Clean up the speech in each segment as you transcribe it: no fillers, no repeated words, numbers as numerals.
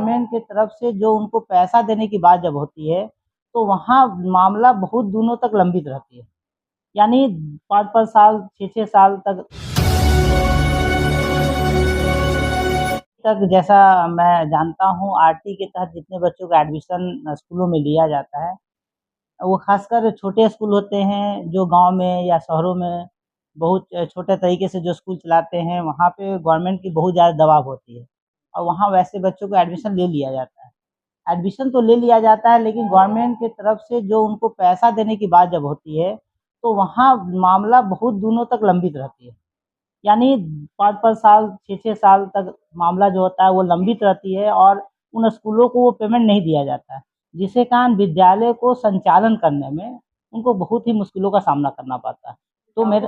Government की तरफ से जो उनको पैसा देने की बात जब होती है, तो वहाँ मामला बहुत दिनों तक लंबित रहती है। यानी 5-5 साल, 6-6 साल तक जैसा मैं जानता हूँ आरटी के तहत जितने बच्चों का एडमिशन स्कूलों में लिया जाता है, वो ख़ासकर छोटे स्कूल होते हैं जो गाँव में या शहरों में बहुत छोटे तरीके से जो स्कूल चलाते हैं, वहाँ पे गवर्नमेंट की बहुत ज़्यादा दबाव होती है और वहाँ वैसे बच्चों को एडमिशन ले लिया जाता है। एडमिशन तो ले लिया जाता है लेकिन गवर्नमेंट की तरफ से जो उनको पैसा देने की बात जब होती है, तो वहाँ मामला बहुत दिनों तक लंबित रहती है। यानी 5-5 साल, 6-6 साल तक मामला जो होता है वो लंबित रहती है और उन स्कूलों को वो पेमेंट नहीं दिया जाता है, जिसके कारण विद्यालय को संचालन करने में उनको बहुत ही मुश्किलों का सामना करना पड़ता है। तो मेरे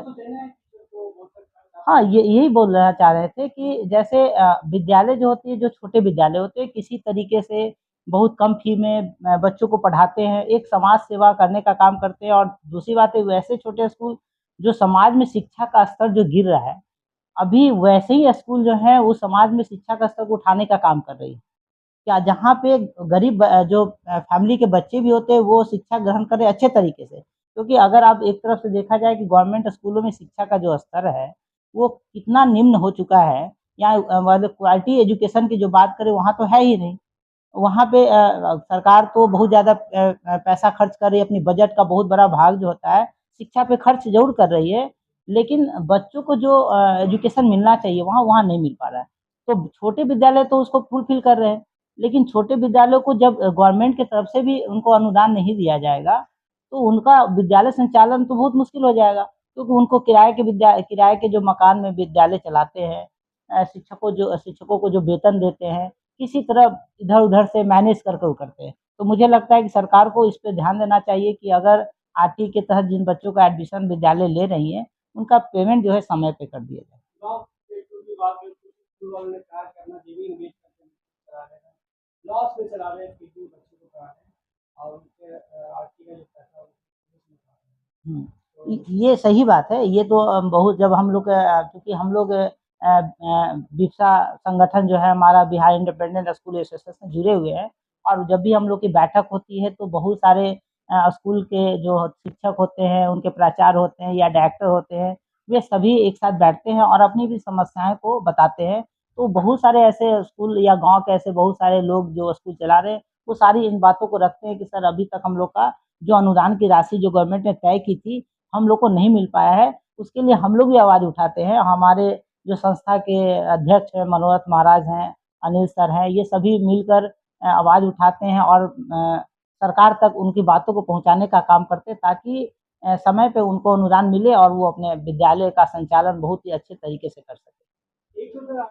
हाँ, ये यही बोलना चाह रहे थे कि जैसे विद्यालय जो होती है, जो छोटे विद्यालय होते हैं, किसी तरीके से बहुत कम फ़ी में बच्चों को पढ़ाते हैं, एक समाज सेवा करने का काम करते हैं और दूसरी बात है वैसे छोटे स्कूल जो समाज में शिक्षा का स्तर जो गिर रहा है, अभी वैसे ही स्कूल जो हैं वो समाज में शिक्षा का स्तर को उठाने का काम कर रही है। क्या जहाँ पे गरीब जो फैमिली के बच्चे भी होते हैं वो शिक्षा ग्रहण करें अच्छे तरीके से। क्योंकि अगर आप एक तरफ से देखा जाए कि गवर्नमेंट स्कूलों में शिक्षा का जो स्तर है, वो कितना निम्न हो चुका है या मतलब क्वालिटी एजुकेशन की जो बात करें वहाँ तो है ही नहीं। वहाँ पे सरकार तो बहुत ज़्यादा पैसा खर्च कर रही है, अपनी बजट का बहुत बड़ा भाग जो होता है, शिक्षा पे खर्च ज़रूर कर रही है, लेकिन बच्चों को जो एजुकेशन मिलना चाहिए वहाँ, वहाँ नहीं मिल पा रहा है। तो छोटे विद्यालय तो उसको फुलफ़िल कर रहे हैं, लेकिन छोटे विद्यालयों को जब गवर्नमेंट की तरफ से भी उनको अनुदान नहीं दिया जाएगा, तो उनका विद्यालय संचालन तो बहुत मुश्किल हो जाएगा। क्योंकि उनको किराए के जो मकान में विद्यालय चलाते हैं, शिक्षकों को जो वेतन देते हैं, किसी तरह इधर-उधर से मैनेज करके वो करते हैं। तो मुझे लगता है कि सरकार को इस पे ध्यान देना चाहिए कि अगर आरटी के तहत जिन बच्चों का एडमिशन विद्यालय ले रही हैं, उनका पेमेंट जो है समय पे कर दिया जाए। लॉस में चला रहे हैं, किसी बच्चे को पढ़ा रहे हैं और उनके आरटी का जो पैसा है उसमें खा रहे हैं। हुँ। तो ये सही बात है। ये तो बहुत जब हम लोग क्योंकि हम लोग बिरसा संगठन जो है हमारा बिहार इंडिपेंडेंट स्कूल एसोसिएशन से जुड़े हुए हैं और जब भी हम लोग की बैठक होती है तो बहुत सारे स्कूल के जो शिक्षक होते हैं, उनके प्राचार्य होते हैं या डायरेक्टर होते हैं, वे सभी एक साथ बैठते हैं और अपनी भी समस्याएँ को बताते हैं। तो बहुत सारे ऐसे स्कूल या गाँव के ऐसे बहुत सारे लोग जो स्कूल चला रहे हैं, वो सारी इन बातों को रखते हैं कि सर अभी तक हम लोग का जो अनुदान की राशि जो गवर्नमेंट ने तय की थी, हम लोग को नहीं मिल पाया है, उसके लिए हम लोग भी आवाज़ उठाते हैं। हमारे जो संस्था के अध्यक्ष हैं, मनोरथ महाराज हैं, अनिल सर हैं, ये सभी मिलकर आवाज़ उठाते हैं और सरकार तक उनकी बातों को पहुँचाने का काम करते हैं ताकि समय पे उनको अनुदान मिले और वो अपने विद्यालय का संचालन बहुत ही अच्छे तरीके से कर सकें। एक तो